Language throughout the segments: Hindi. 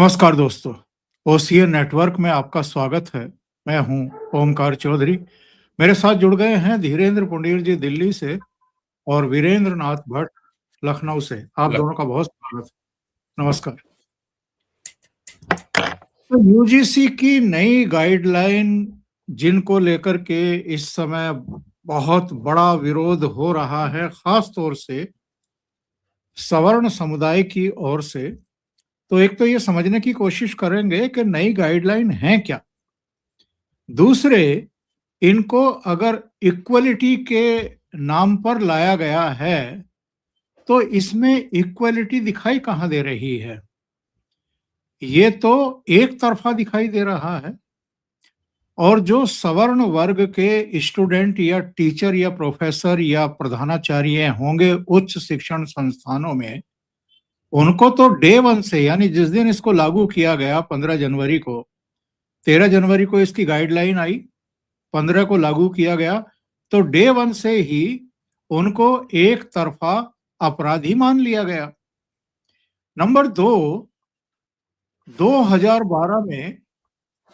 नमस्कार दोस्तों, ओसीए नेटवर्क में आपका स्वागत है। मैं हूं ओमकार चौधरी। मेरे साथ जुड़ गए हैं धीरेन्द्र पुंडीर जी दिल्ली से और वीरेंद्र नाथ भट्ट लखनऊ से। आप लग दोनों का बहुत स्वागत है। नमस्कार। तो यूजीसी की नई गाइडलाइन जिनको लेकर के इस समय बहुत बड़ा विरोध हो रहा है, खास तौर से सवर्ण समुदाय की ओर से, तो एक तो ये समझने की कोशिश करेंगे कि नई गाइडलाइन है क्या। दूसरे, इनको अगर इक्वलिटी के नाम पर लाया गया है, तो इसमें इक्वलिटी दिखाई कहाँ दे रही है? ये तो एक तरफा दिखाई दे रहा है। और जो सवर्ण वर्ग के स्टूडेंट या टीचर या प्रोफेसर या प्रधानाचार्य होंगे उच्च शिक्षण संस्थानों में, उनको तो डे वन से, यानी जिस दिन इसको लागू किया गया 15 जनवरी को, 13 जनवरी को इसकी गाइडलाइन आई, 15 को लागू किया गया, तो डे वन से ही उनको एक तरफा अपराधी मान लिया गया। नंबर दो, 2012 में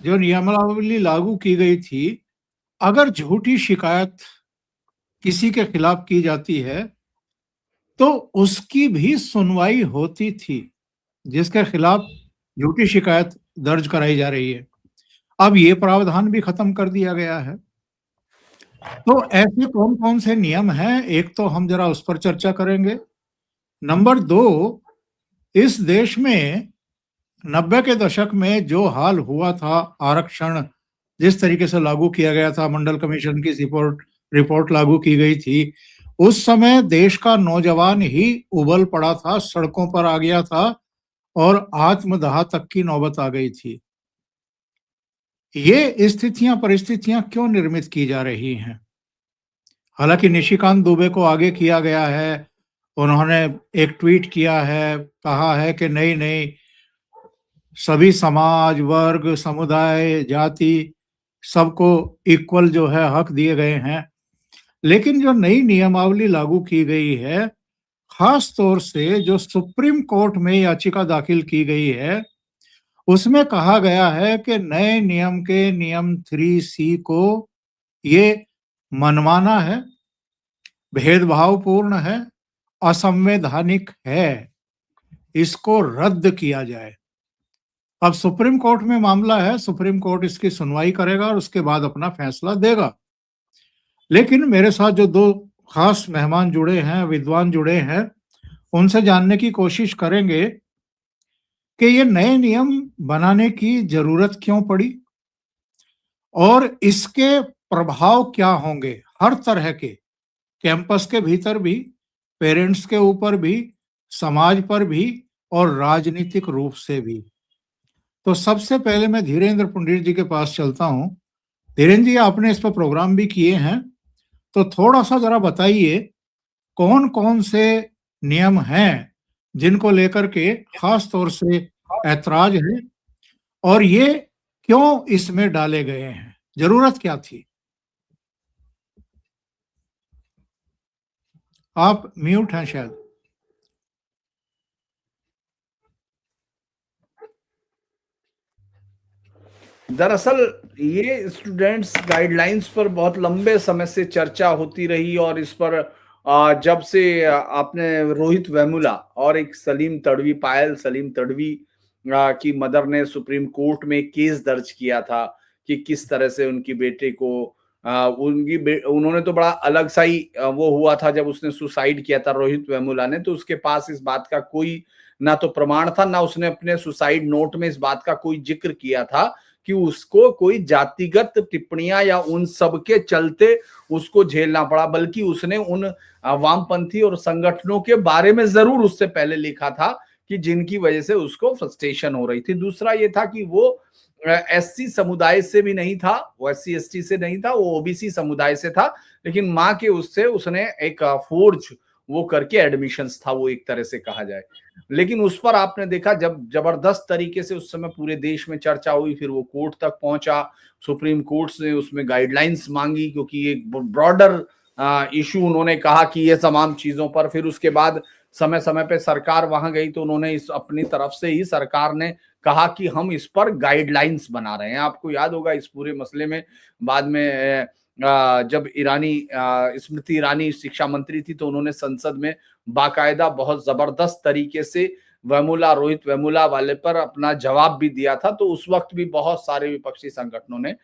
जो नियमावली लागू की गई थी, अगर झूठी शिकायत किसी के खिलाफ की जाती है तो उसकी भी सुनवाई होती थी, जिसके खिलाफ झूठी शिकायत दर्ज कराई जा रही है। अब ये प्रावधान भी खत्म कर दिया गया है। तो ऐसे कौन-कौन से नियम हैं, एक तो हम जरा उस पर चर्चा करेंगे। नंबर 2, इस देश में 90 के दशक में जो हाल हुआ था, आरक्षण जिस तरीके से लागू किया गया था, मंडल कमीशन की रिपोर्ट रिपोर्ट लागू की गई थी, उस समय देश का नौजवान ही उबल पड़ा था, सड़कों पर आ गया था और आत्मदाह तक की नौबत आ गई थी। ये स्थितियां, परिस्थितियां क्यों निर्मित की जा रही हैं? हालांकि निशिकांत दुबे को आगे किया गया है, उन्होंने एक ट्वीट किया है, कहा है कि नहीं नहीं, सभी समाज, वर्ग, समुदाय, जाति, सबको इक्वल जो है हक दिए गए हैं। लेकिन जो नई नियमावली लागू की गई है, खास तौर से जो सुप्रीम कोर्ट में याचिका दाखिल की गई है, उसमें कहा गया है कि नए नियम के नियम 3C को ये मनमाना है, भेदभावपूर्ण है, असंवैधानिक है, इसको रद्द किया जाए। अब सुप्रीम कोर्ट में मामला है, सुप्रीम कोर्ट इसकी सुनवाई करेगा और उसके बाद अपना फैसला देगा। लेकिन मेरे साथ जो दो खास मेहमान जुड़े हैं, विद्वान जुड़े हैं, उनसे जानने की कोशिश करेंगे कि ये नए नियम बनाने की जरूरत क्यों पड़ी और इसके प्रभाव क्या होंगे हर तरह के, कैंपस के भीतर भी, पेरेंट्स के ऊपर भी, समाज पर भी और राजनीतिक रूप से भी। तो सबसे पहले मैं धीरेन्द्र पुंडीर जी के पास चलता हूँ। धीरेन्द्र जी, आपने इस पर प्रोग्राम भी किए हैं, तो थोड़ा सा जरा बताइए कौन कौन से नियम हैं जिनको लेकर के खास तौर से ऐतराज है और ये क्यों इसमें डाले गए हैं, जरूरत क्या थी? आप म्यूट हैं शायद। दरअसल ये स्टूडेंट्स गाइडलाइंस पर बहुत लंबे समय से चर्चा होती रही और इस पर जब से आपने रोहित वेमुला और एक सलीम तड़वी, पायल सलीम तड़वी की मदर ने सुप्रीम कोर्ट में केस दर्ज किया था कि किस तरह से उनकी बेटे को उन्होंने तो बड़ा अलग सा ही वो हुआ था जब उसने सुसाइड किया था रोहित वेमुला ने, तो उसके पास इस बात का कोई ना तो प्रमाण था, ना उसने अपने सुसाइड नोट में इस बात का कोई जिक्र किया था कि उसको कोई जातिगत टिप्पणियां या उन सब के चलते उसको झेलना पड़ा, बल्कि उसने उन वामपंथी और संगठनों के बारे में जरूर उससे पहले लिखा था कि जिनकी वजह से उसको फ्रस्ट्रेशन हो रही थी। दूसरा ये था कि वो एससी समुदाय से भी नहीं था, वो एससी एसटी से नहीं था, वो ओबीसी समुदाय से था, लेकिन माँ के उससे उसने एक फोर्ज वो करके एडमिशंस था, वो एक तरह से कहा जाए। लेकिन उस पर आपने देखा जब जबरदस्त तरीके से उस समय पूरे देश में चर्चा हुई, फिर वो कोर्ट तक पहुंचा, सुप्रीम कोर्ट ने उसमें गाइडलाइंस मांगी क्योंकि एक ब्रॉडर इशू उन्होंने कहा कि ये तमाम चीजों पर। फिर उसके बाद समय समय पे सरकार वहां गई तो उन्होंने इस अपनी तरफ से ही सरकार ने कहा कि हम इस पर गाइडलाइंस बना रहे हैं। आपको याद होगा इस पूरे मसले में बाद में जब स्मृति ईरानी शिक्षा मंत्री थी तो उन्होंने संसद में बाकायदा बहुत जबरदस्त तरीके से रोहित वेमुला वाले पर अपना जवाब भी दिया था। तो उस वक्त भी बहुत सारे विपक्षी संगठनों ने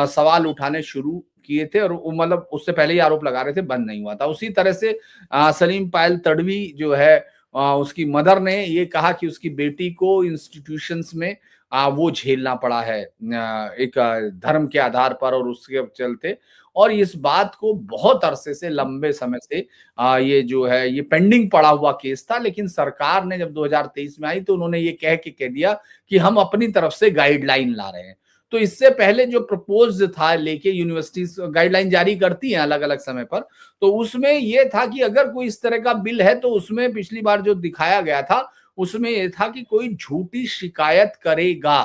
सवाल उठाने शुरू किए थे और मतलब उससे पहले ही आरोप लगा रहे थे, बंद नहीं हुआ था। उसी तरह से सलीम पायल तडवी जो है उसकी मदर ने ये कहा कि उसकी बेटी को इंस्टीट्यूशंस में वो झेलना पड़ा है एक धर्म के आधार पर और उसके चलते। और इस बात को बहुत अरसे से लंबे समय से ये जो है ये पेंडिंग पड़ा हुआ केस था, लेकिन सरकार ने जब 2023 में आई तो उन्होंने ये कह दिया कि हम अपनी तरफ से गाइडलाइन ला रहे हैं। तो इससे पहले जो प्रपोज था लेके यूनिवर्सिटीज गाइडलाइन जारी करती हैं अलग अलग समय पर, तो उसमें ये था कि अगर कोई इस तरह का बिल है तो उसमें पिछली बार जो दिखाया गया था उसमें यह था कि कोई झूठी शिकायत करेगा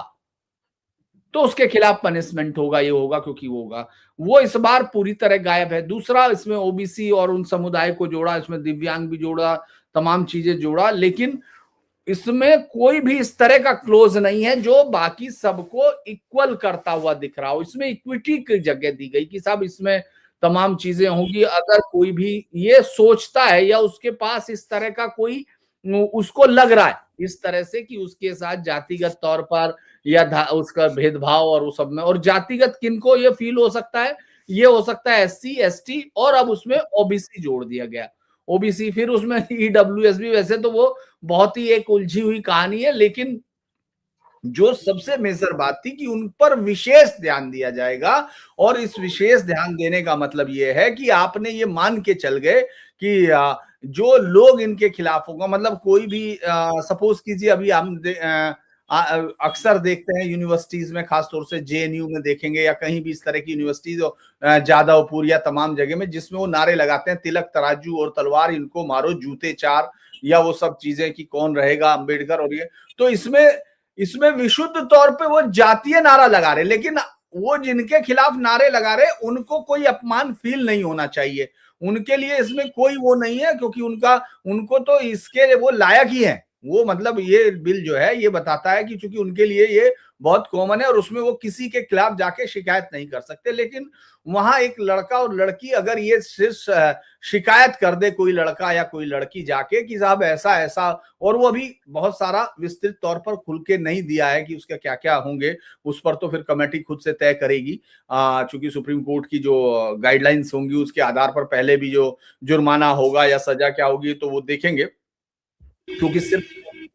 तो उसके खिलाफ पनिशमेंट होगा, ये होगा क्योंकि वो होगा। वो इस बार पूरी तरह गायब है। दूसरा, इसमें ओबीसी और उन समुदाय को जोड़ा, इसमें दिव्यांग भी जोड़ा, तमाम चीजें जोड़ा, लेकिन इसमें कोई भी इस तरह का क्लोज नहीं है जो बाकी सबको इक्वल करता हुआ दिख रहा हो। इसमें इक्विटी की जगह दी गई कि साहब इसमें तमाम चीजें होंगी। अगर कोई भी ये सोचता है या उसके पास इस तरह का कोई उसको लग रहा है इस तरह से कि उसके साथ जातिगत तौर पर या उसका भेदभाव और उस सब में, और जातिगत किनको ये फील हो सकता है, ये हो सकता है एससी एसटी और अब उसमें ओबीसी जोड़ दिया गया। ओबीसी फिर उसमें ईडब्ल्यूएस भी, वैसे तो वो बहुत ही एक उलझी हुई कहानी है, लेकिन जो सबसे मेजर बात थी कि उन पर विशेष ध्यान दिया जाएगा। और इस विशेष ध्यान देने का मतलब यह है कि आपने ये मान के चल गए कि जो लोग इनके खिलाफ होगा, मतलब कोई भी सपोज कीजिए अभी हम अक्सर देखते हैं यूनिवर्सिटीज में, खासतौर से जेएनयू में देखेंगे या कहीं भी इस तरह की यूनिवर्सिटीज जादवपुर या तमाम जगह में, जिसमें वो नारे लगाते हैं तिलक तराजू और तलवार इनको मारो जूते चार, या वो सब चीजें कि कौन रहेगा अंबेडकर और ये। तो इसमें विशुद्ध तौर पे वो जातीय नारा लगा रहे, लेकिन वो जिनके खिलाफ नारे लगा रहे उनको कोई अपमान फील नहीं होना चाहिए। उनके लिए इसमें कोई वो नहीं है, क्योंकि उनको तो इसके वो लायक ही है। वो मतलब ये बिल जो है ये बताता है कि चूंकि उनके लिए ये बहुत कॉमन है और उसमें वो किसी के खिलाफ जाके शिकायत नहीं कर सकते। लेकिन वहां एक लड़का और लड़की अगर ये सिर्फ शिकायत कर दे, कोई लड़का या कोई लड़की जाके कि साहब ऐसा ऐसा, और वो अभी बहुत सारा विस्तृत तौर पर खुल के नहीं दिया है कि उसके क्या क्या होंगे, उस पर तो फिर कमेटी खुद से तय करेगी। चूंकि सुप्रीम कोर्ट की जो गाइडलाइंस होंगी उसके आधार पर पहले भी जो जुर्माना होगा या सजा क्या होगी तो वो देखेंगे, क्योंकि सिर्फ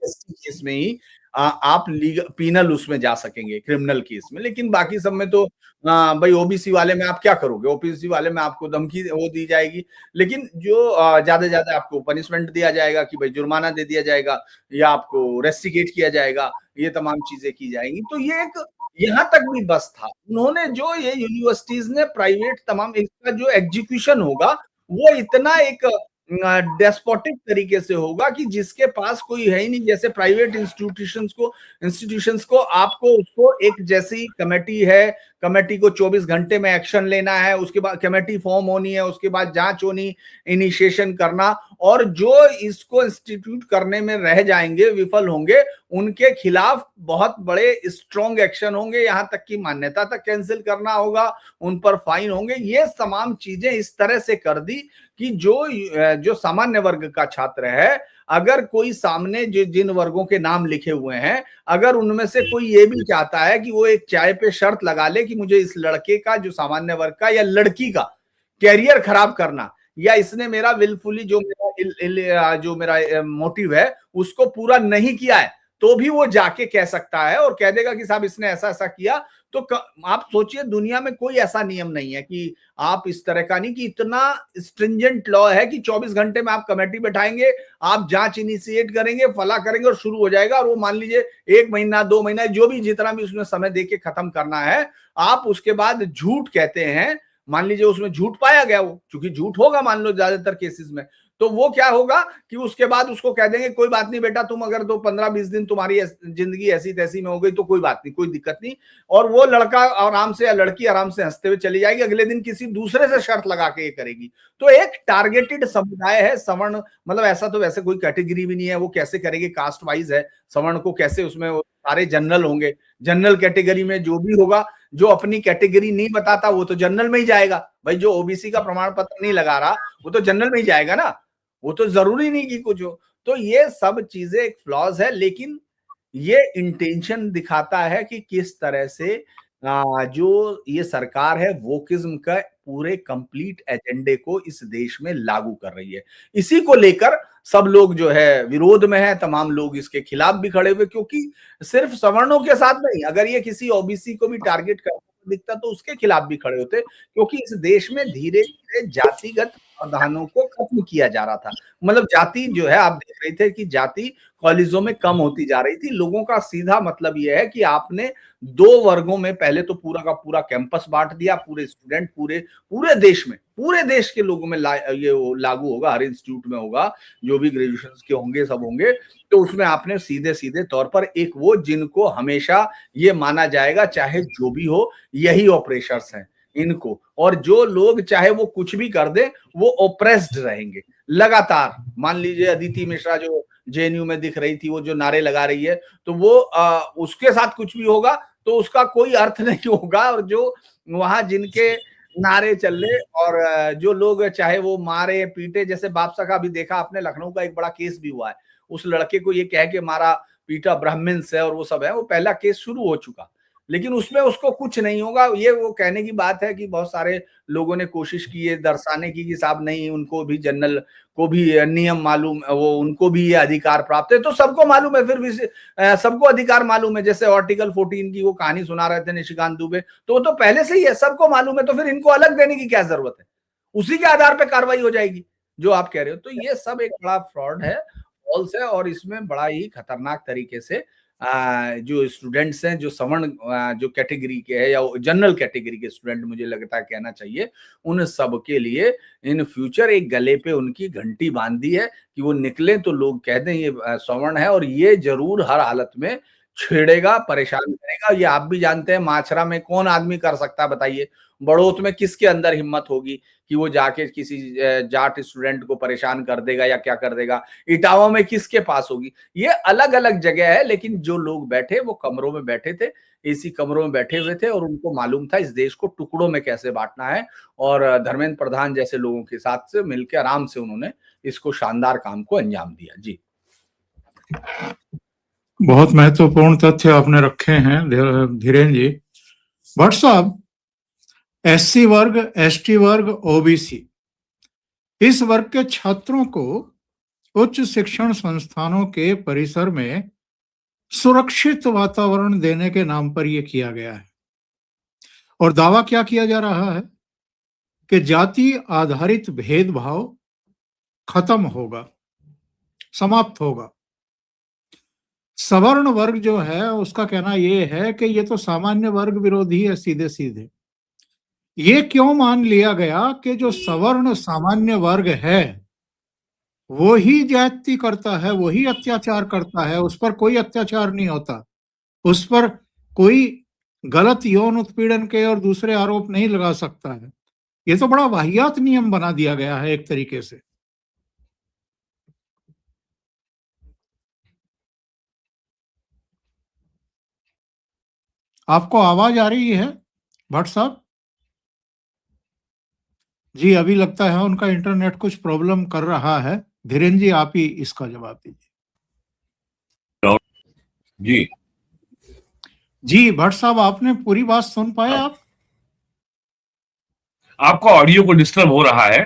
केस में ही आप लीगल पीनल उसमें जा सकेंगे, क्रिमिनल केस में। लेकिन बाकी सब में तो भाई ओबीसी वाले में आप क्या करोगे, ओबीसी वाले में आपको धमकी वो दी जाएगी, लेकिन जो ज्यादा ज्यादा आपको पनिशमेंट दिया जाएगा कि भाई जुर्माना दे दिया जाएगा या आपको रेस्टिकेट किया जाएगा, ये तमाम चीजें की जाएंगी। तो ये एक यहाँ तक भी बस था। उन्होंने जो ये यूनिवर्सिटीज ने प्राइवेट तमाम इसका जो एग्जीक्यूशन होगा वो इतना एक डेस्पोटिक तरीके से होगा कि जिसके पास कोई है ही नहीं। जैसे प्राइवेट इंस्टीट्यूशंस को आपको उसको एक जैसी कमेटी है, कमेटी को 24 घंटे में एक्शन लेना है, उसके बाद कमेटी फॉर्म होनी है, उसके बाद जांच होनी, इनिशिएशन करना, और जो इसको इंस्टीट्यूट करने में रह जाएंगे, विफल होंगे, उनके खिलाफ बहुत बड़े स्ट्रॉन्ग एक्शन होंगे, यहां तक कि मान्यता तक कैंसिल करना होगा, उन पर फाइन होंगे। ये तमाम चीजें इस तरह से कर दी कि जो सामान्य वर्ग का छात्र है, अगर कोई सामने जिन वर्गों के नाम लिखे हुए हैं, अगर उनमें से कोई ये भी चाहता है कि वो एक चाय पे शर्त लगा ले कि मुझे इस लड़के का, जो सामान्य वर्ग का या लड़की का कैरियर खराब करना, या इसने मेरा विलफुली जो मेरा मोटिव है उसको पूरा नहीं किया है, तो भी वो जाके कह सकता है और कह देगा कि साहब इसने ऐसा ऐसा किया। तो आप सोचिए, दुनिया में कोई ऐसा नियम नहीं है कि आप इस तरह का नहीं, कि इतना स्ट्रिंजेंट लॉ है कि 24 घंटे में आप कमेटी बैठाएंगे, आप जांच इनिशिएट करेंगे, फला करेंगे और शुरू हो जाएगा। और वो मान लीजिए 1 महीना 2 महीना जो भी जितना भी उसमें समय देके खत्म करना है, आप उसके बाद झूठ कहते हैं मान लीजिए उसमें झूठ पाया गया, वो क्योंकि झूठ होगा मान लो ज्यादातर केसेस में, तो वो क्या होगा कि उसके बाद उसको कह देंगे कोई बात नहीं बेटा, तुम अगर तो 15-20 दिन तुम्हारी जिंदगी ऐसी तैसी में हो गई तो कोई बात नहीं, कोई दिक्कत नहीं। और वो लड़का आराम से या लड़की आराम से हंसते हुए चली जाएगी, अगले दिन किसी दूसरे से शर्त लगा के ये करेगी। तो एक टारगेटेड समुदाय है सवर्ण, मतलब ऐसा तो वैसे कोई कैटेगरी भी नहीं है, वो कैसे करेंगे, कास्ट वाइज है सवर्ण को, कैसे उसमें सारे जनरल होंगे, जनरल कैटेगरी में जो भी होगा, जो अपनी कैटेगरी नहीं बताता वो तो जनरल में ही जाएगा भाई, जो ओबीसी का प्रमाण पत्र नहीं लगा रहा वो तो जनरल में ही जाएगा ना, वो तो जरूरी नहीं कि कुछ हो। तो ये सब चीजें एक फ्लॉज है, लेकिन ये इंटेंशन दिखाता है कि किस तरह से जो ये सरकार है वोकिज्म का पूरे कंप्लीट एजेंडे को इस देश में लागू कर रही है। इसी को लेकर सब लोग जो है विरोध में है, तमाम लोग इसके खिलाफ भी खड़े हुए, क्योंकि सिर्फ सवर्णों के साथ नहीं, अगर ये किसी ओबीसी को भी टारगेट करता दिखता तो उसके खिलाफ भी खड़े होते, क्योंकि इस देश में धीरे धीरे जातिगत प्रावधानों को खत्म किया जा रहा था। मतलब जाति जो है, आप देख रहे थे कि जाति कॉलेजों में कम होती जा रही थी। लोगों का सीधा मतलब यह है कि आपने दो वर्गों में पहले तो पूरा का पूरा कैंपस बांट दिया, पूरे स्टूडेंट पूरे पूरे देश में, पूरे देश के लोगों में ये लागू होगा, हर इंस्टीट्यूट में होगा, जो भी ग्रेजुएशन के होंगे सब होंगे। तो उसमें आपने सीधे सीधे तौर पर एक वो जिनको हमेशा ये माना जाएगा चाहे जो भी हो यही ऑपरेशर्स हैं इनको, और जो लोग चाहे वो कुछ भी कर दे वो ओप्रेस्ड रहेंगे लगातार। मान लीजिए अदिति मिश्रा जो जेएनयू में दिख रही थी, वो जो नारे लगा रही है, तो वो उसके साथ कुछ भी होगा तो उसका कोई अर्थ नहीं होगा, और जो वहां जिनके नारे चल रहे और जो लोग चाहे वो मारे पीटे, जैसे बादशाह का भी देखा आपने, लखनऊ का एक बड़ा केस भी हुआ है, उस लड़के को ये कह के मारा पीटा ब्राह्मण्स है और वो सब है, वो पहला केस शुरू हो चुका, लेकिन उसमें उसको कुछ नहीं होगा। ये वो कहने की बात है कि बहुत सारे लोगों ने कोशिश की है दर्शाने की कि साहब नहीं, उनको भी जनरल को भी नियम मालूम, वो उनको भी ये अधिकार प्राप्त है, तो सबको मालूम है, फिर भी सबको अधिकार मालूम है। जैसे आर्टिकल 14 की वो कहानी सुना रहे थे निशिकांत दुबे, तो वो तो पहले से ही है, सबको मालूम है, तो फिर इनको अलग देने की क्या जरूरत है, उसी के आधार पर कार्रवाई हो जाएगी जो आप कह रहे हो। तो ये सब एक बड़ा फ्रॉड है, फॉल्स है, और इसमें बड़ा ही खतरनाक तरीके से जो स्टूडेंट्स हैं, जो सवर्ण जो कैटेगरी के है या जनरल कैटेगरी के स्टूडेंट, मुझे लगता है कहना चाहिए, उन सब के लिए इन फ्यूचर एक गले पे उनकी घंटी बांध दी है कि वो निकले तो लोग कह दें ये सवर्ण है, और ये जरूर हर हालत में छेड़ेगा, परेशान करेगा। ये आप भी जानते हैं, माछरा में कौन आदमी कर सकता है बताइए, बड़ौत में किसके अंदर हिम्मत होगी कि वो जाके किसी जाट स्टूडेंट को परेशान कर देगा या क्या कर देगा, इटावा में किसके पास होगी। ये अलग अलग जगह है, लेकिन जो लोग बैठे वो कमरों में बैठे थे, एसी कमरों में बैठे हुए थे, और उनको मालूम था इस देश को टुकड़ों में कैसे बांटना है, और धर्मेंद्र प्रधान जैसे लोगों के साथ से मिलकर आराम से उन्होंने इसको शानदार काम को अंजाम दिया। जी, बहुत महत्वपूर्ण तथ्य आपने रखे हैं धीरेन्द्र जी। भट्ट साहब, एससी वर्ग, एसटी वर्ग, ओबीसी, इस वर्ग के छात्रों को उच्च शिक्षण संस्थानों के परिसर में सुरक्षित वातावरण देने के नाम पर यह किया गया है, और दावा क्या किया जा रहा है कि जाति आधारित भेदभाव खत्म होगा, समाप्त होगा। सवर्ण वर्ग जो है उसका कहना यह है कि ये तो सामान्य वर्ग विरोधी है सीधे सीधे। ये क्यों मान लिया गया कि जो सवर्ण सामान्य वर्ग है वो ही जाति करता है, वही अत्याचार करता है, उस पर कोई अत्याचार नहीं होता, उस पर कोई गलत यौन उत्पीड़न के और दूसरे आरोप नहीं लगा सकता है। ये तो बड़ा वाहियात नियम बना दिया गया है एक तरीके से। आपको आवाज आ रही है भट्ट साहब? जी, अभी लगता है उनका इंटरनेट कुछ प्रॉब्लम कर रहा है। धीरेन्द्र जी, आप ही इसका जवाब दीजिए। जी जी, भट्ट साहब, आपने पूरी बात सुन पाए? आपका ऑडियो को डिस्टर्ब हो रहा है।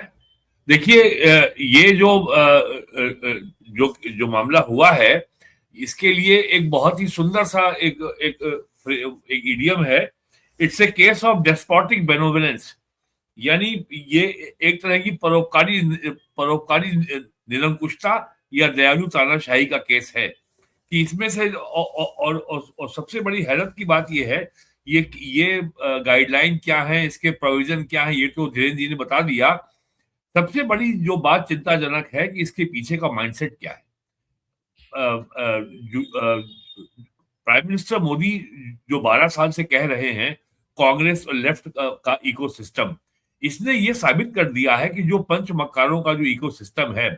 देखिए, ये जो मामला हुआ है, इसके लिए एक बहुत ही सुंदर सा एक इडियम है, it's a case of despotic benevolence. यानी ये एक तरह की परोपकारी निरंकुशता या दयालु तानाशाही का केस है कि इसमें से और सबसे बड़ी हैरत की बात यह है ये गाइडलाइन क्या है, इसके प्रोविजन क्या है, ये तो धीरेन्द्र जी ने बता दिया। सबसे बड़ी जो बात चिंताजनक है कि इसके पीछे का माइंडसेट क्या है। प्राइम मिनिस्टर मोदी जो 12 साल से कह रहे हैं कांग्रेस और लेफ्ट का इकोसिस्टम, इसने ये साबित कर दिया है कि जो पंच मक्कारों का जो इकोसिस्टम है,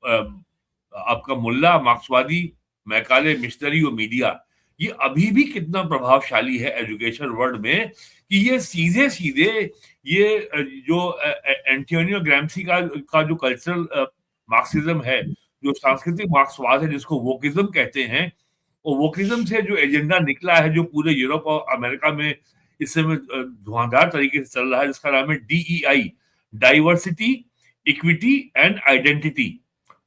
आपका मुल्ला, मार्क्सवादी, मैकाले, मिशनरी और मीडिया, ये अभी भी कितना प्रभावशाली है एजुकेशन वर्ल्ड में कि ये सीधे सीधे ये जो एंटोनियो ग्राम्सी का जो कल्चरल मार्क्सिज्म है, जो सांस्कृतिक मार्क्सवाद है, जिसको वोकिज्म कहते हैं, और वोकिज्म से जो एजेंडा निकला है जो पूरे यूरोप और अमेरिका में इस समय धुआंधार तरीके से चल रहा है, जिसका नाम है DEI, diversity, equity and identity.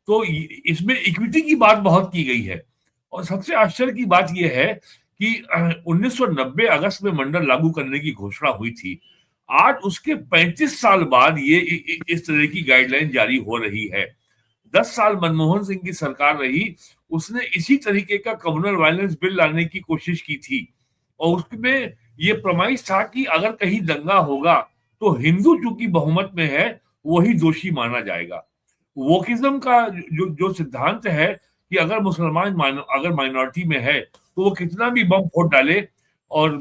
तो इसमें इक्विटी की बात बहुत की गई है और सबसे आश्चर्य की बात यह है कि 1990 अगस्त में मंडल लागू करने की घोषणा हुई थी। आज उसके 35 साल बाद ये इस तरह की गाइडलाइन जारी हो रही है। 10 साल मनमोहन सिंह की सरकार रही, उसने इसी तरीके का कम्युनल वायलेंस बिल लाने की कोशिश की थी और उसमें ये प्रमाइस था कि अगर कहीं दंगा होगा तो हिंदू चूंकि बहुमत में है वही दोषी माना जाएगा। वोकिज्म का जो सिद्धांत है कि अगर मुसलमान अगर माइनॉरिटी में है तो वो कितना भी बम फोड़ डाले और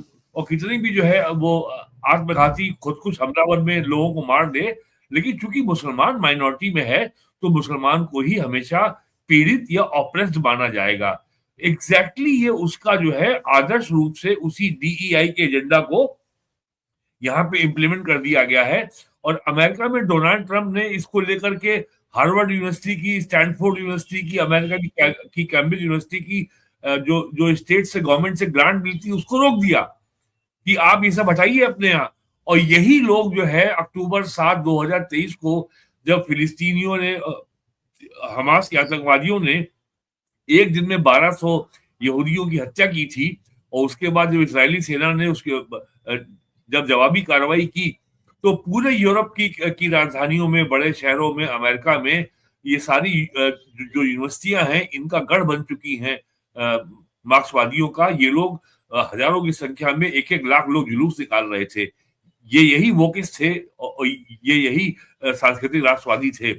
कितनी भी जो है वो आत्मघाती खुदकुश हमलावर में लोगों को मार दे, लेकिन चूंकि मुसलमान माइनॉरिटी में है तो मुसलमान को ही हमेशा पीड़ित या ऑप्रेस्ड माना जाएगा। एग्जैक्टली ये उसका जो है आदर्श रूप से उसी DEI के एजेंडा को यहाँ पे इम्प्लीमेंट कर दिया गया है। और अमेरिका में डोनाल्ड ट्रंप ने इसको लेकर के हार्वर्ड यूनिवर्सिटी की, स्टैनफोर्ड यूनिवर्सिटी की, अमेरिका की कैम्ब्रिज यूनिवर्सिटी की जो स्टेट से गवर्नमेंट से ग्रांट मिलती उसको रोक दिया कि आप ये सब हटाइए अपने यहाँ। और यही लोग जो है अक्टूबर 7, 2023 को जब फिलिस्तीनियों ने, हमास के आतंकवादियों ने एक दिन में 1200 यहूदियों की हत्या की थी और उसके बाद जब इजरायली सेना ने उसके जब जवाबी कार्रवाई की तो पूरे यूरोप की राजधानियों में, बड़े शहरों में, अमेरिका में ये सारी जो यूनिवर्सिटियां हैं इनका गढ़ बन चुकी हैं मार्क्सवादियों का। ये लोग हजारों की संख्या में 1-1 लाख लोग जुलूस निकाल रहे थे। ये यही वोकिस्ट थे और ये यही सांस्कृतिक राष्ट्रवादी थे।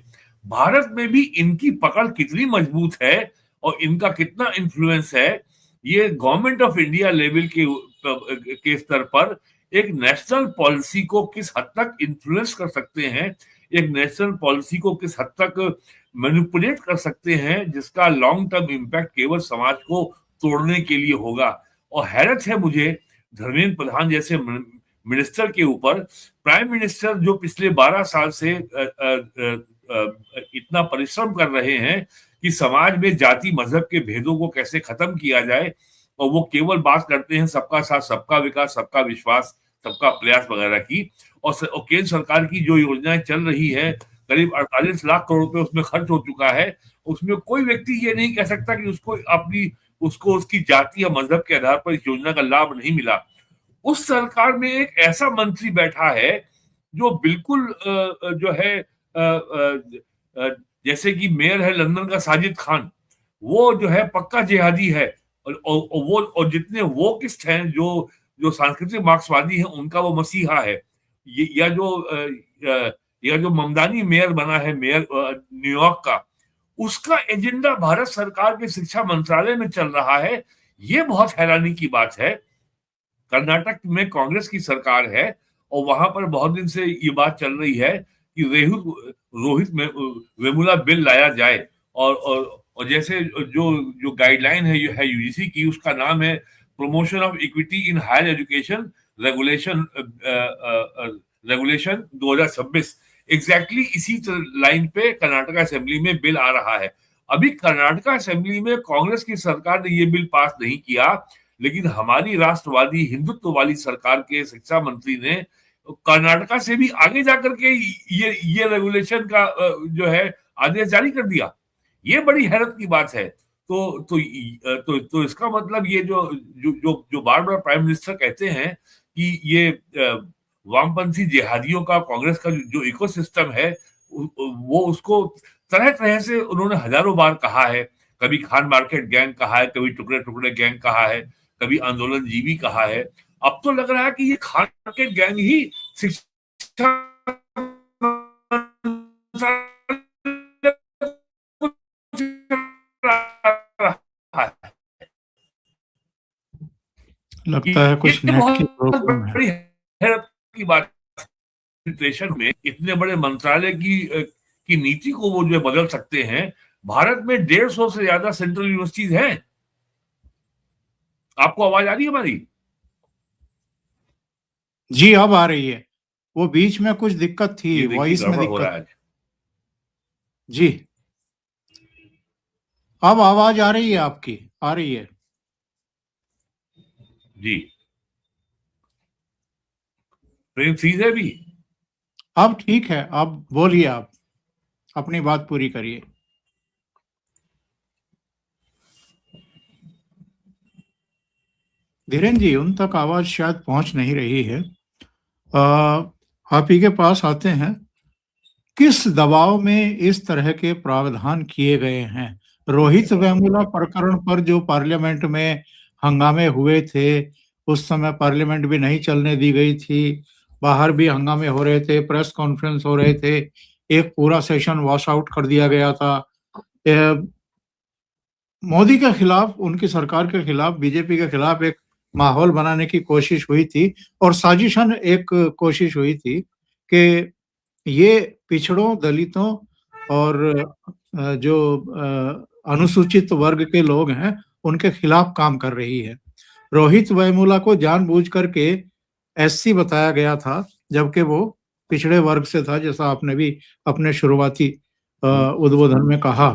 भारत में भी इनकी पकड़ कितनी मजबूत है और इनका कितना इन्फ्लुएंस है, ये गवर्नमेंट ऑफ इंडिया लेवल के स्तर पर एक नेशनल पॉलिसी को किस हद तक इन्फ्लुएंस कर सकते हैं, एक नेशनल पॉलिसी को किस हद तक मैनिपुलेट कर सकते हैं, जिसका लॉन्ग टर्म इम्पैक्ट केवल समाज को तोड़ने के लिए होगा। और हैरत है मुझे धर्मेंद्र प्रधान जैसे मिनिस्टर के ऊपर, प्राइम मिनिस्टर जो पिछले 12 साल से इतना परिश्रम कर रहे हैं कि समाज में जाति मजहब के भेदों को कैसे खत्म किया जाए, और वो केवल बात करते हैं सबका साथ, सबका विकास, सबका विश्वास, सबका प्रयास वगैरह की। और केंद्र सरकार की जो योजनाएं चल रही है, करीब 48 लाख करोड़ रुपए उसमें खर्च हो चुका है। उसमें कोई व्यक्ति ये नहीं कह सकता कि उसको उसकी जाति या मजहब के आधार पर इस योजना का लाभ नहीं मिला। उस सरकार में एक ऐसा मंत्री बैठा है जो बिल्कुल जो है जैसे कि मेयर है लंदन का साजिद खान, वो जो है पक्का जिहादी है। और जितने वोकिस्ट हैं, जो सांस्कृतिक मार्क्सवादी हैं, उनका वो मसीहा है। या जो ममदानी मेयर बना है, मेयर न्यूयॉर्क का, उसका एजेंडा भारत सरकार के शिक्षा मंत्रालय में चल रहा है। ये बहुत हैरानी की बात है। कर्नाटक में कांग्रेस की सरकार है और वहां पर बहुत दिन से ये बात चल रही है कि रोहित वेमुला बिल लाया जाए। और जैसे जो गाइडलाइन है यूजीसी की, उसका नाम है promotion of equity in higher education regulation 2026। Exactly इसी लाइन पे कर्नाटक असेंबली में बिल आ रहा है। अभी कर्नाटक असेंबली में कांग्रेस की सरकार ने ये बिल पास नहीं किया, लेकिन हमारी राष्ट्रवादी हिंदुत्व वाली सरकार के शिक्षा मंत्री ने कर्नाटका से भी आगे जाकर के ये रेगुलेशन का जो है आदेश जारी कर दिया। ये बड़ी हैरत की बात है। तो इसका मतलब ये जो बार बार प्राइम मिनिस्टर कहते हैं कि ये वामपंथी जिहादियों का, कांग्रेस का जो इकोसिस्टम है, वो उसको तरह तरह से उन्होंने हजारों बार कहा है। कभी खान मार्केट गैंग कहा है, कभी टुकड़े टुकड़े गैंग कहा है, कभी आंदोलन जीवी कहा है। अब तो लग रहा है कि ये खान के गैंग ही शिक्षा लगता है कुछ ये नेट की बहुत प्रॉब्लम है। बड़ी हैरत की बात। एडमिनिस्ट्रेशन में इतने बड़े मंत्रालय की नीति को वो जो बदल सकते हैं। भारत में 150 से ज्यादा सेंट्रल यूनिवर्सिटीज हैं। आपको आवाज आ रही है हमारी? जी अब आ रही है। वो बीच में कुछ दिक्कत थी, ये देखिए वॉइस में गड़बड़ हो रहा दिक्कत। है। जी अब आवाज आ रही है, आपकी आ रही है। जी ट्रेन सीज है भी। अब ठीक है, अब बोलिए, आप अपनी बात पूरी करिए। धीरेन्द्र जी, उन तक आवाज शायद पहुंच नहीं रही है। आप ही के पास आते हैं। किस दबाव में इस तरह के प्रावधान किए गए हैं? रोहित वेमुला प्रकरण पर जो पार्लियामेंट में हंगामे हुए थे, उस समय पार्लियामेंट भी नहीं चलने दी गई थी, बाहर भी हंगामे हो रहे थे, प्रेस कॉन्फ्रेंस हो रहे थे, एक पूरा सेशन वॉश आउट कर दिया गया था। मोदी के खिलाफ, उनकी सरकार के खिलाफ, बीजेपी के खिलाफ एक माहौल बनाने की कोशिश हुई थी और साजिशन एक कोशिश हुई थी कि ये पिछड़ों, दलितों और जो अनुसूचित वर्ग के लोग हैं, उनके खिलाफ काम कर रही है। रोहित वेमुला को जानबूझ करके एससी बताया गया था, जबकि वो पिछड़े वर्ग से था, जैसा आपने भी अपने शुरुआती उद्बोधन में कहा।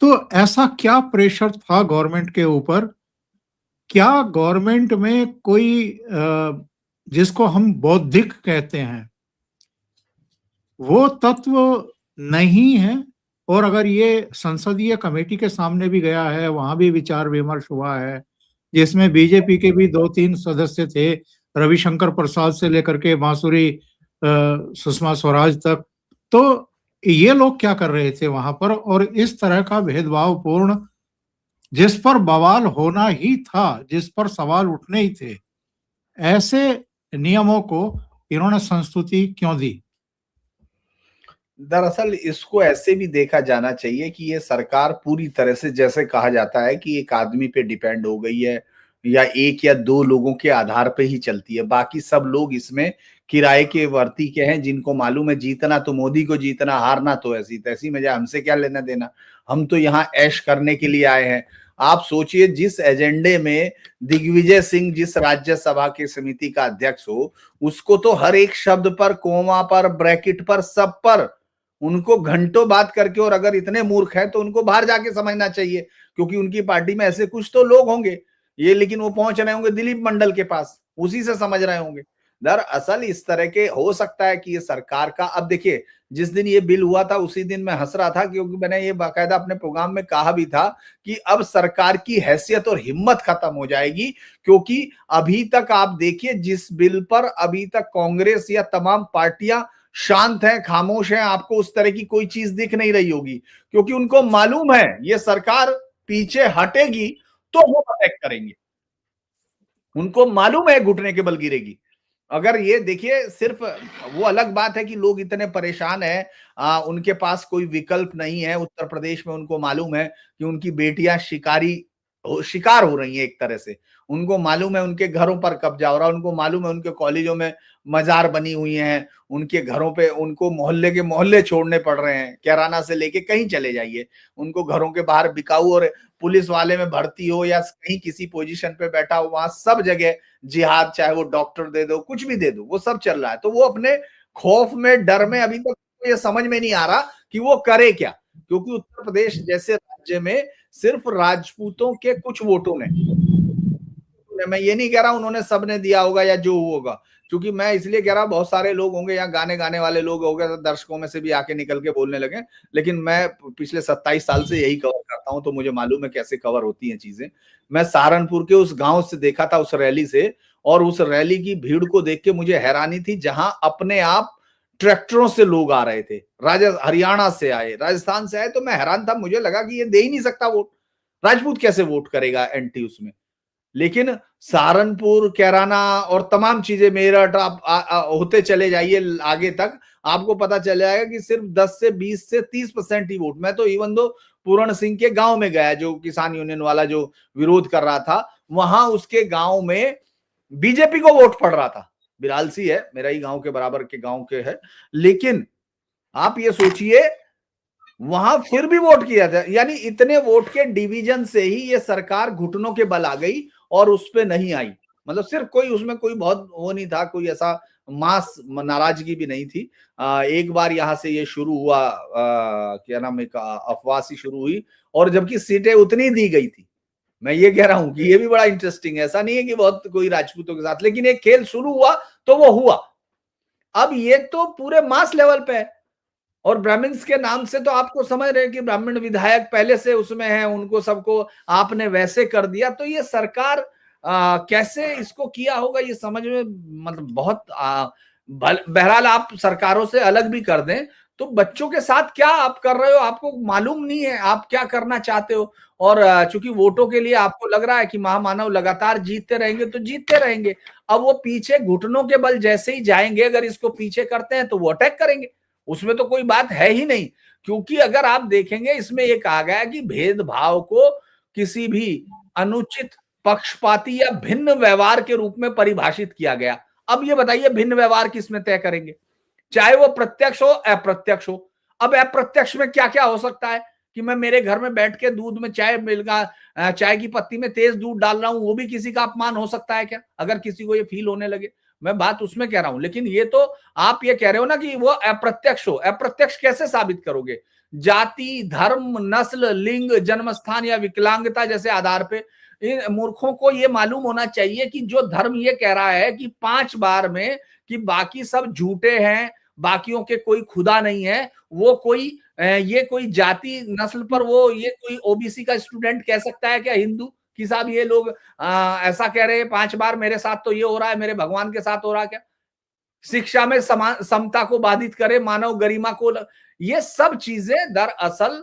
तो ऐसा क्या प्रेशर था गवर्नमेंट के ऊपर? क्या गवर्नमेंट में कोई जिसको हम बौद्धिक कहते हैं, वो तत्व नहीं है? और अगर ये संसदीय कमेटी के सामने भी गया है, वहां भी विचार विमर्श हुआ है, जिसमें बीजेपी के भी 2-3 सदस्य थे, रविशंकर प्रसाद से लेकर के बांसुरी सुषमा स्वराज तक। तो ये लोग क्या कर रहे थे वहां पर? और इस तरह का भेदभावपूर्ण, जिस पर बवाल होना ही था, जिस पर सवाल उठने ही थे, ऐसे नियमों को इन्होंने संस्तुति क्यों दी? दरअसल इसको ऐसे भी देखा जाना चाहिए कि ये सरकार पूरी तरह से, जैसे कहा जाता है कि एक आदमी पे डिपेंड हो गई है या एक या दो लोगों के आधार पे ही चलती है। बाकी सब लोग इसमें किराए के वर्ती के हैं, जिनको मालूम है जीतना तो मोदी को जीतना, हारना तो ऐसी तैसी में, हमसे क्या लेना देना, हम तो यहाँ ऐश करने के लिए आए हैं। आप सोचिए, जिस एजेंडे में दिग्विजय सिंह जिस राज्यसभा के समिति का अध्यक्ष हो, उसको तो हर एक शब्द पर, कोमा पर, ब्रैकेट पर, सब पर उनको घंटों बात करके, और अगर इतने मूर्ख हैं तो उनको बाहर जाके समझना चाहिए, क्योंकि उनकी पार्टी में ऐसे कुछ तो लोग होंगे ये, लेकिन वो पहुंच रहे होंगे दिलीप मंडल के पास, उसी से समझ रहे होंगे। दरअसल इस तरह के हो सकता है कि ये सरकार का, अब देखिए जिस दिन ये बिल हुआ था उसी दिन मैं हंस रहा था, क्योंकि मैंने ये बाकायदा अपने प्रोग्राम में कहा भी था कि अब सरकार की हैसियत और हिम्मत खत्म हो जाएगी, क्योंकि अभी तक आप देखिए जिस बिल पर अभी तक कांग्रेस या तमाम पार्टियां शांत हैं, खामोश हैं, आपको उस तरह की कोई चीज दिख नहीं रही होगी, क्योंकि उनको मालूम है ये सरकार पीछे हटेगी तो वो अटैक करेंगे, उनको मालूम है घुटने के बल गिरेगी। अगर ये देखिए, सिर्फ वो अलग बात है कि लोग इतने परेशान हैं, उनके पास कोई विकल्प नहीं है। उत्तर प्रदेश में उनको मालूम है कि उनकी बेटियां शिकार हो रही हैं एक तरह से, उनको मालूम है उनके घरों पर कब्जा हो रहा है, उनको मालूम है उनके कॉलेजों में मजार बनी हुई हैं, उनके घरों पे उनको मोहल्ले के मोहल्ले छोड़ने पड़ रहे हैं, कैराना से लेके कहीं चले जाइए, उनको घरों के बाहर बिकाऊ और पुलिस वाले में भर्ती हो या कहीं किसी पोजीशन पे बैठा हो, वहां सब जगह जिहाद, चाहे वो डॉक्टर दे दो, कुछ भी दे दो, वो सब चल रहा है। तो वो अपने खौफ में, डर में, अभी तक तो ये समझ में नहीं आ रहा कि वो करे क्या, क्योंकि उत्तर प्रदेश जैसे राज्य में सिर्फ राजपूतों के कुछ वोटों ने, मैं ये नहीं कह रहा उन्होंने सबने दिया होगा या जो होगा, क्योंकि मैं इसलिए कह रहा बहुत सारे लोग होंगे यहाँ गाने गाने वाले लोग होंगे, तो दर्शकों में से भी आके निकल के बोलने लगे, लेकिन मैं पिछले 27 साल से यही कवर करता हूं, तो मुझे मालूम है कैसे कवर होती हैं चीजें। मैं सहारनपुर के उस गांव से देखा था, उस रैली से, और उस रैली की भीड़ को देख के मुझे हैरानी थी, जहां अपने आप ट्रैक्टरों से लोग आ रहे थे, हरियाणा से आए, राजस्थान से आए, तो मैं हैरान था, मुझे लगा कि ये दे ही नहीं सकता वोट, राजपूत कैसे वोट करेगा एंटी उसमें। लेकिन सहारनपुर, कैराना और तमाम चीजें, मेरठ, आप होते चले जाइए आगे तक, आपको पता चल जाएगा कि सिर्फ 10 से 20 से 30% ही वोट। मैं तो इवन दो पूरण सिंह के गांव में गया, जो किसान यूनियन वाला जो विरोध कर रहा था, वहां उसके गांव में बीजेपी को वोट पड़ रहा था। बिरालसी है, मेरा ही गांव के बराबर के गांव के है, लेकिन आप ये सोचिए वहां फिर भी वोट किया था। यानी इतने वोट के डिवीजन से ही ये सरकार घुटनों के बल आ गई और उस पे नहीं आई। मतलब सिर्फ कोई उसमें कोई बहुत वो नहीं था, कोई ऐसा मास नाराजगी भी नहीं थी। एक बार यहां से ये शुरू हुआ, क्या नाम, एक अफवाह सी शुरू हुई, और जबकि सीटें उतनी दी गई थी। मैं ये कह रहा हूं कि ये भी बड़ा इंटरेस्टिंग है, ऐसा नहीं है कि बहुत कोई राजपूतों के साथ, लेकिन एक खेल शुरू हुआ तो वो हुआ। अब ये तो पूरे मास लेवल पे है, और ब्राह्मण्स के नाम से तो आपको समझ रहे हैं कि ब्राह्मण विधायक पहले से उसमें है, उनको सबको आपने वैसे कर दिया। तो ये सरकार कैसे इसको किया होगा ये समझ में मतलब बहुत बहरहाल आप सरकारों से अलग भी कर दें तो बच्चों के साथ क्या आप कर रहे हो आपको मालूम नहीं है, आप क्या करना चाहते हो। और चूंकि वोटों के लिए आपको लग रहा है कि महामानव लगातार जीतते रहेंगे तो जीतते रहेंगे। अब वो पीछे घुटनों के बल जैसे ही जाएंगे, अगर इसको पीछे करते हैं तो वो अटैक करेंगे, उसमें तो कोई बात है ही नहीं। क्योंकि अगर आप देखेंगे इसमें एक आ गया कि भेदभाव को किसी भी अनुचित, पक्षपाती या भिन्न व्यवहार के रूप में परिभाषित किया गया। अब ये बताइए भिन्न व्यवहार किसमें तय करेंगे, चाहे वो प्रत्यक्ष हो अप्रत्यक्ष हो। अब अप्रत्यक्ष में क्या क्या हो सकता है कि मैं मेरे घर में बैठ के दूध में चाय मिलगा, चाय की पत्ती में तेज दूध डाल रहा हूं, वो भी किसी का अपमान हो सकता है क्या, अगर किसी को ये फील होने लगे। मैं बात उसमें कह रहा हूं, लेकिन ये तो आप ये कह रहे हो ना कि वो अप्रत्यक्ष हो। अप्रत्यक्ष कैसे साबित करोगे? जाति, धर्म, नस्ल, लिंग, जन्मस्थान या विकलांगता जैसे आधार पे। इन मूर्खों को ये मालूम होना चाहिए कि जो धर्म ये कह रहा है कि 5 बार में कि बाकी सब झूठे हैं, बाकियों के कोई खुदा नहीं है, वो कोई ये कोई जाति नस्ल पर वो ये कोई ओबीसी का स्टूडेंट कह सकता है क्या हिंदू कि साहब ये लोग ऐसा कह रहे हैं 5 बार मेरे साथ तो ये हो रहा है, मेरे भगवान के साथ हो रहा है क्या? शिक्षा में समान समता को बाधित करे, मानव गरिमा को ये सब चीजें दरअसल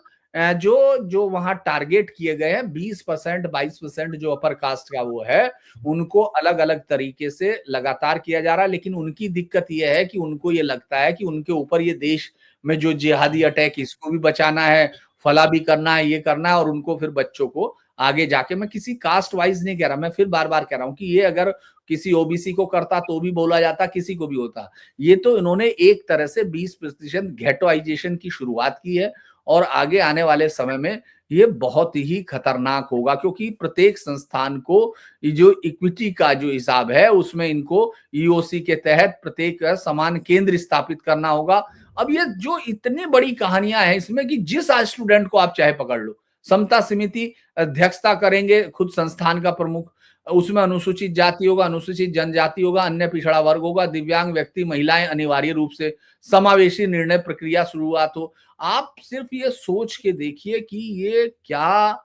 जो जो वहां टारगेट किए गए हैं 20%, 22% जो अपर कास्ट का वो है, उनको अलग अलग तरीके से लगातार किया जा रहा है। लेकिन उनकी दिक्कत यह है कि उनको ये लगता है कि उनके ऊपर ये देश में जो जिहादी अटैक, इसको भी बचाना है, फला भी करना है, ये करना है, और उनको फिर बच्चों को आगे जाके, मैं किसी कास्ट वाइज नहीं कह रहा, मैं फिर बार बार कह रहा हूं कि ये अगर किसी ओबीसी को करता तो भी बोला जाता, किसी को भी होता। ये तो इन्होंने एक तरह से 20% घेटोइजेशन की शुरुआत की है, और आगे आने वाले समय में ये बहुत ही खतरनाक होगा, क्योंकि प्रत्येक संस्थान को जो इक्विटी का जो हिसाब है उसमें इनको ईओसी के तहत प्रत्येक समान केंद्र स्थापित करना होगा। अब ये जो इतनी बड़ी कहानियां हैं इसमें कि जिस स्टूडेंट को आप चाहे पकड़ लो, समता समिति अध्यक्षता करेंगे खुद संस्थान का प्रमुख, उसमें अनुसूचित जाति होगा, अनुसूचित जनजाति होगा, अन्य पिछड़ा वर्ग होगा, दिव्यांग व्यक्ति, महिलाएं अनिवार्य रूप से, समावेशी निर्णय प्रक्रिया शुरुआत हो। आप सिर्फ ये सोच के देखिए कि ये क्या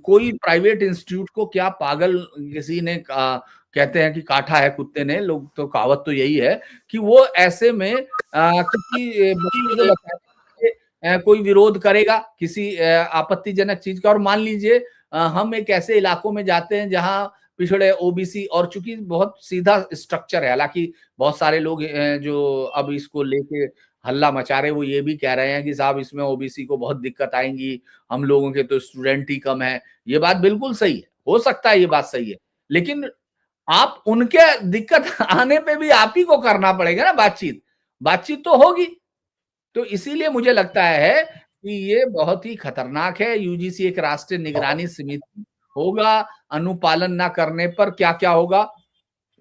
कोई प्राइवेट इंस्टीट्यूट को क्या पागल किसी ने कहते हैं कि काटा है कुत्ते ने, लोग तो कहावत तो यही है कि वो ऐसे में किसी बच्चे को बताया कोई विरोध करेगा किसी आपत्तिजनक चीज का। और मान लीजिए हम एक ऐसे इलाकों में जाते हैं जहां पिछड़े ओबीसी, और चूंकि बहुत सीधा स्ट्रक्चर है, हालांकि बहुत सारे लोग जो अब इसको लेके हल्ला मचा रहे, वो ये भी कह रहे हैं कि साहब इसमें ओबीसी को बहुत दिक्कत आएंगी, हम लोगों के तो स्टूडेंट ही कम है। ये बात बिल्कुल सही है, हो सकता है ये बात सही है, लेकिन आप उनके दिक्कत आने पे भी आप ही को करना पड़ेगा ना बातचीत, बातचीत तो होगी। तो इसीलिए मुझे लगता है कि ये बहुत ही खतरनाक है। यूजीसी एक राष्ट्रीय निगरानी समिति होगा, अनुपालन ना करने पर क्या क्या होगा,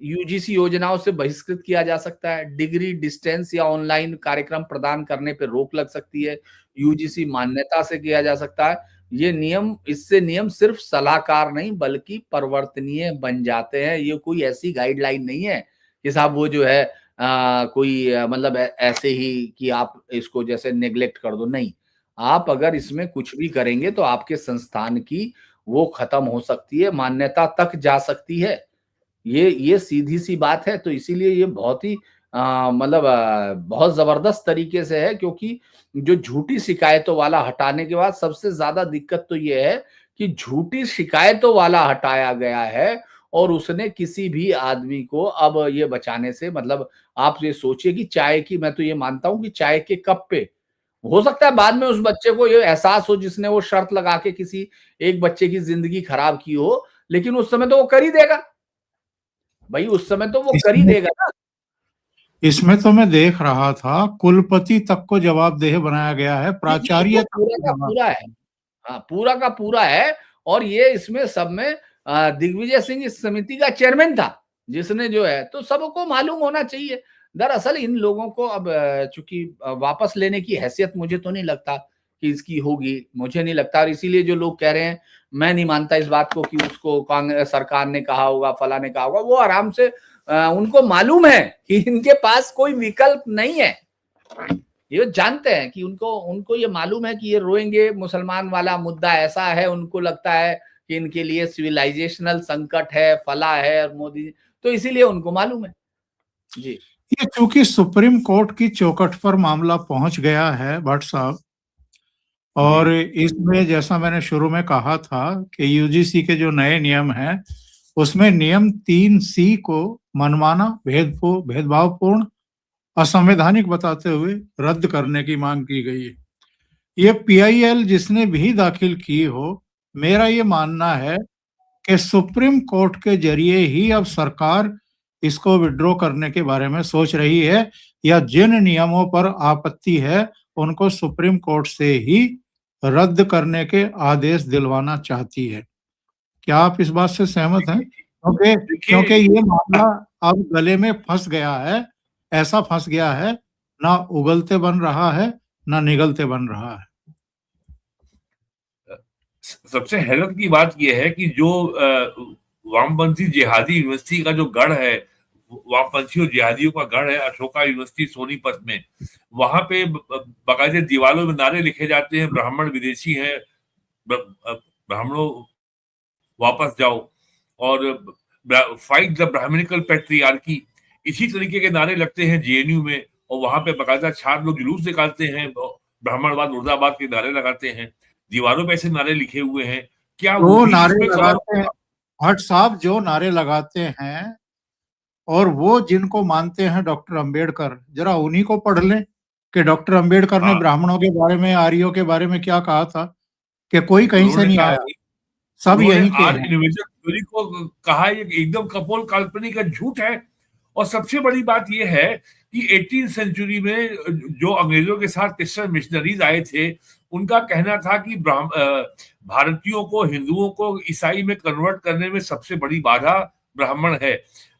यूजीसी योजनाओं से बहिष्कृत किया जा सकता है, डिग्री डिस्टेंस या ऑनलाइन कार्यक्रम प्रदान करने पर रोक लग सकती है, यूजीसी मान्यता से किया जा सकता है। ये नियम, इससे नियम सिर्फ सलाहकार नहीं बल्कि परिवर्तनीय बन जाते हैं। ये कोई ऐसी गाइडलाइन नहीं है कि साहब वो जो है कोई मतलब ऐसे ही कि आप इसको जैसे नेग्लेक्ट कर दो, नहीं। आप अगर इसमें कुछ भी करेंगे तो आपके संस्थान की वो खत्म हो सकती है, मान्यता तक जा सकती है। ये सीधी सी बात है। तो इसीलिए ये बहुत ही मतलब बहुत जबरदस्त तरीके से है, क्योंकि जो झूठी शिकायतों वाला हटाने के बाद सबसे ज्यादा दिक्कत तो ये है कि झूठी शिकायतों वाला हटाया गया है और उसने किसी भी आदमी को अब ये बचाने से मतलब आप ये सोचिए कि चाय की, मैं तो ये मानता हूं कि चाय के कप पे हो सकता है बाद में उस बच्चे को ये एहसास हो जिसने वो शर्त लगा के किसी एक बच्चे की जिंदगी खराब की हो, लेकिन उस समय तो वो कर ही देगा भाई, उस समय तो वो कर ही इसमें देगा ना। इसमें तो मैं देख रहा था कुलपति तक को जवाबदेह बनाया गया है, जी, जी, वो प्राचार्य तक पूरा को का जवाब। पूरा है। हाँ, पूरा का पूरा है और ये इसमें सब में दिग्विजय सिंह इस समिति का चेयरमैन था, जिसने जो है तो सबको मालूम होना चाहिए। दरअसल इन लोगों को अब चूंकि वापस लेने की हैसियत मुझे तो नहीं लगता कि इसकी होगी, मुझे नहीं लगता और इसीलिए जो लोग कह रहे हैं, मैं नहीं मानता इस बात को कि उसको कांग्रेस सरकार ने कहा होगा, फला ने कहा होगा, वो आराम से उनको मालूम है कि इनके पास कोई विकल्प नहीं है। ये जानते हैं कि उनको उनको ये मालूम है कि ये रोएंगे, मुसलमान वाला मुद्दा ऐसा है, उनको लगता है कि इनके लिए सिविलाइजेशनल संकट है, फला है और मोदी, तो इसीलिए उनको मालूम है। जी, ये चूंकि सुप्रीम कोर्ट की चौखट पर मामला पहुंच गया है भट्ट साहब, और इसमें जैसा मैंने शुरू में कहा था कि यूजीसी के जो नए नियम हैं उसमें नियम 3C को मनमाना, भेदभावपूर्ण, असंवैधानिक बताते हुए रद्द करने की मांग की गई है। ये पीआईएल जिसने भी दाखिल की हो, मेरा ये मानना है कि सुप्रीम कोर्ट के जरिए ही अब सरकार इसको विड्रॉ करने के बारे में सोच रही है, या जिन नियमों पर आपत्ति है उनको सुप्रीम कोर्ट से ही रद्द करने के आदेश दिलवाना चाहती है। क्या आप इस बात से सहमत हैं? क्योंकि क्योंकि देखिए ये मामला अब गले में फंस गया है, ऐसा फंस गया है, ना उगलते बन रहा है, ना निगलते बन रहा है। सबसे हैरत की बात यह है कि जो वामपंथी जिहादी यूनिवर्सिटी का जो गढ़ है, वामपंथी और जिहादियों का गढ़ है अशोका यूनिवर्सिटी सोनीपत में, वहां पे बाकायदे दीवारों में नारे लिखे जाते हैं, ब्राह्मण विदेशी हैं, ब्राह्मणों वापस जाओ, और फाइट द ब्राह्मणिकल पैट्रियार्की, इसी तरीके के नारे लगते हैं जेएनयू में, और वहां पे बाकायदा छात्र लोग जुलूस निकालते हैं, ब्राह्मणवाद मुर्दाबाद के नारे लगाते हैं, दीवारों पे ऐसे नारे लिखे हुए हैं। क्या वो जो भी नारे इसमें कवर लगाते हैं भट्ट साहब, जो नारे लगाते हैं और वो जिनको मानते हैं डॉक्टर अंबेडकर, जरा उन्हीं को पढ़ लें कि डॉक्टर अंबेडकर ने हाँ, ब्राह्मणों के बारे में, आर्यों के बारे में क्या कहा था, कि कोई कहीं से उन्होंने नहीं कहा, आया, सब उन्होंने यहीं के आर्य हैं। इंडिविजुअल थ्योरी को कहा ये एकदम कपोल काल्पनिक का झूठ है। और सबसे बड़ी बात यह है कि 18th सेंचुरी में जो अंग्रेजों के साथ क्रिश्चियन मिशनरीज आए थे, उनका कहना था कि भारतीयों को, हिंदुओं को ईसाई में कन्वर्ट करने में सबसे बड़ी बाधा ब्राह्मण है।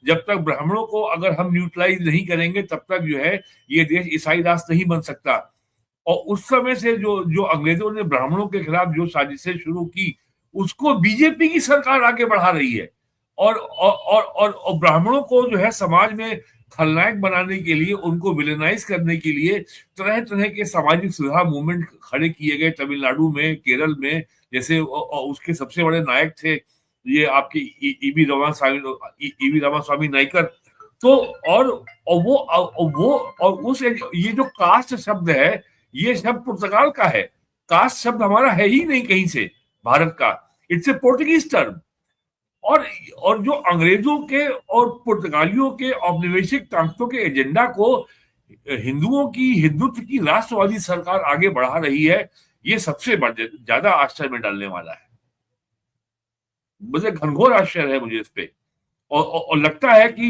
जब तक ब्राह्मणों को अगर हम न्यूट्रलाइज नहीं करेंगे तब तक जो है ये देश ईसाई राष्ट्र नहीं बन सकता। और उस समय से जो जो अंग्रेजों ने ब्राह्मणों के खिलाफ जो साजिशें शुरू की, उसको बीजेपी की सरकार आगे बढ़ा रही है। और ब्राह्मणों को जो है समाज में खलनायक बनाने के लिए, उनको विलेनाइज करने के लिए तरह तरह के सामाजिक सुधार मूवमेंट खड़े किए गए तमिलनाडु में, केरल में, जैसे उसके सबसे बड़े नायक थे ये आपके ईवी रामास्वामी नायकर। तो और उस ये जो कास्ट शब्द है, ये शब्द पुर्तगाल का है। कास्ट शब्द हमारा है ही नहीं कहीं से भारत का, इट्स ए पोर्टुगीज टर्म। और जो अंग्रेजों के और पुर्तगालियों के औपनिवेशिक ताकतों के एजेंडा को हिंदुत्व की राष्ट्रवादी सरकार आगे बढ़ा रही है, ये सबसे ज्यादा आश्चर्य में डालने वाला है। मुझे घनघोर आश्चर्य है मुझे इस पे। और लगता है कि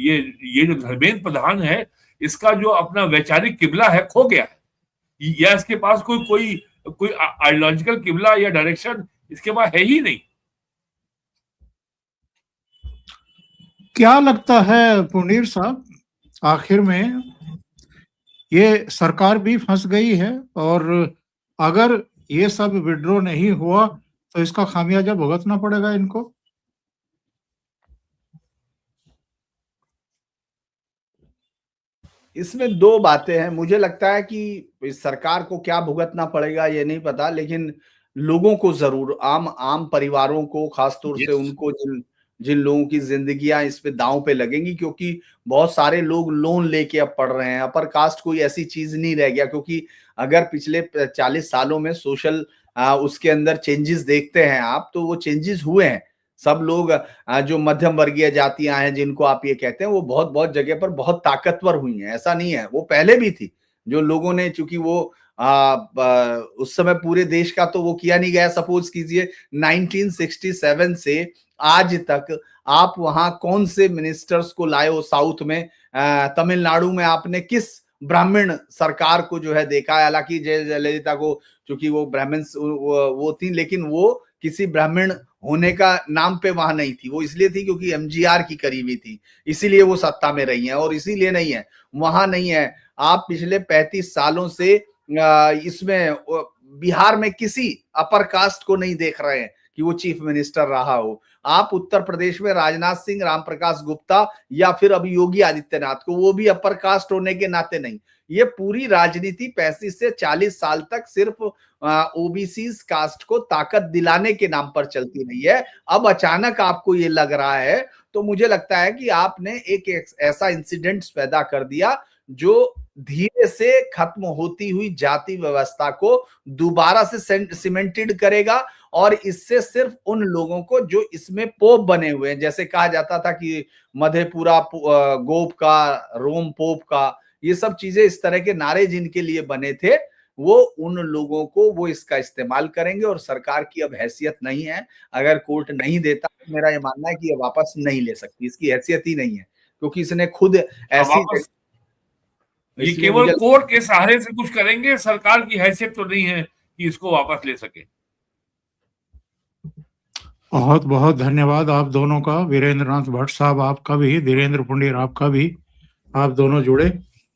ये जो धर्मेंद्र प्रधान है, इसका जो अपना वैचारिक किबला है खो गया है, या इसके पास कोई आइडियोलॉजिकल किबला या डायरेक्शन इसके पास है ही नहीं। क्या लगता है पुनीर साहब, आखिर में ये सरकार भी फंस गई है, और अगर ये सब विड्रॉ नहीं हुआ तो इसका खामियाजा भुगतना पड़ेगा इनको? इसमें दो बातें हैं। मुझे लगता है कि इस सरकार को क्या भुगतना पड़ेगा ये नहीं पता, लेकिन लोगों को जरूर, आम परिवारों को, खासतौर से उनको जिन जिन लोगों की जिंदगियां इस पे दांव पे लगेंगी, क्योंकि बहुत सारे लोग लोन लेके अब पढ़ रहे हैं। अपर कास्ट कोई ऐसी चीज नहीं रह गया, क्योंकि अगर पिछले 40 सालों में सोशल उसके अंदर चेंजेस देखते हैं आप, तो वो चेंजेस हुए हैं। सब लोग जो मध्यम वर्गीय जातियां हैं जिनको आप ये कहते हैं, वो बहुत बहुत जगह पर बहुत ताकतवर हुई हैं, ऐसा नहीं है, वो पहले भी थी। जो लोगों ने, चूंकि वो उस समय पूरे देश का तो वो किया नहीं गया। सपोज कीजिए 1967 से आज तक आप वहां कौन से मिनिस्टर्स को लाए हो साउथ में? तमिलनाडु में आपने किस ब्राह्मण सरकार को जो है देखा है? हालांकि जयललिता को, चूंकि वो ब्राह्मण वो थी, लेकिन वो किसी ब्राह्मण होने का नाम पे वहां नहीं थी। वो इसलिए थी क्योंकि एमजीआर की करीबी थी, इसीलिए वो सत्ता में रही हैं, और इसीलिए नहीं है, वहां नहीं है। आप पिछले 35 सालों से इसमें बिहार में किसी अपर कास्ट को नहीं देख रहे हैं कि वो चीफ मिनिस्टर रहा हो। आप उत्तर प्रदेश में राजनाथ सिंह, राम प्रकाश गुप्ता या फिर अभी योगी आदित्यनाथ को, वो भी अपर कास्ट होने के नाते नहीं। ये पूरी राजनीति 35 से 40 साल तक सिर्फ ओबीसी कास्ट को ताकत दिलाने के नाम पर चलती रही है। अब अचानक आपको ये लग रहा है, तो मुझे लगता है कि आपने एक ऐसा इंसिडेंट पैदा कर दिया जो धीरे से खत्म होती हुई जाति व्यवस्था को दोबारा से सीमेंटेड करेगा, और इससे सिर्फ उन लोगों को जो इसमें पोप बने हुए हैं, जैसे कहा जाता था कि मधेपुरा गोप का, रोम पोप का, ये सब चीजें, इस तरह के नारे जिनके लिए बने थे, वो उन लोगों को वो इसका इस्तेमाल करेंगे। और सरकार की अब हैसियत नहीं है, अगर कोर्ट नहीं देता, मेरा ये मानना है कि ये वापस नहीं ले सकती, इसकी हैसियत ही नहीं है, क्योंकि इसने खुद ऐसी, ये केवल कोर्ट के सहारे से कुछ करेंगे, सरकार की हैसियत तो नहीं है कि इसको वापस ले सके। बहुत बहुत धन्यवाद आप दोनों का, वीरेंद्र नाथ भट्ट साहब आपका भी, धीरेन्द्र पुंडीर आपका भी। आप दोनों जुड़े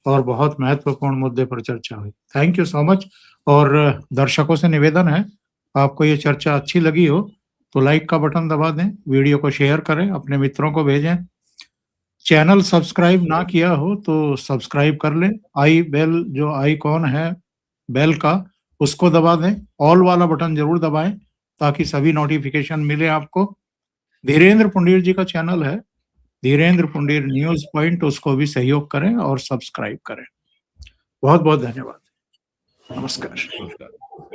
और बहुत महत्वपूर्ण मुद्दे पर चर्चा हुई। Thank you so much. और दर्शकों से निवेदन है, आपको ये चर्चा अच्छी लगी हो तो लाइक का बटन दबा दें, वीडियो को शेयर करें, अपने मित्रों को भेजें। चैनल सब्सक्राइब ना किया हो तो सब्सक्राइब कर लें। आई बेल, जो आइकॉन है बेल का, उसको दबा दें। ऑल वाला बटन जरूर दबाएं ताकि सभी नोटिफिकेशन मिले आपको। धीरेन्द्र पुंडीर जी का चैनल है, धीरेन्द्र पुंडीर न्यूज पॉइंट, उसको भी सहयोग करें और सब्सक्राइब करें। बहुत बहुत धन्यवाद। नमस्कार।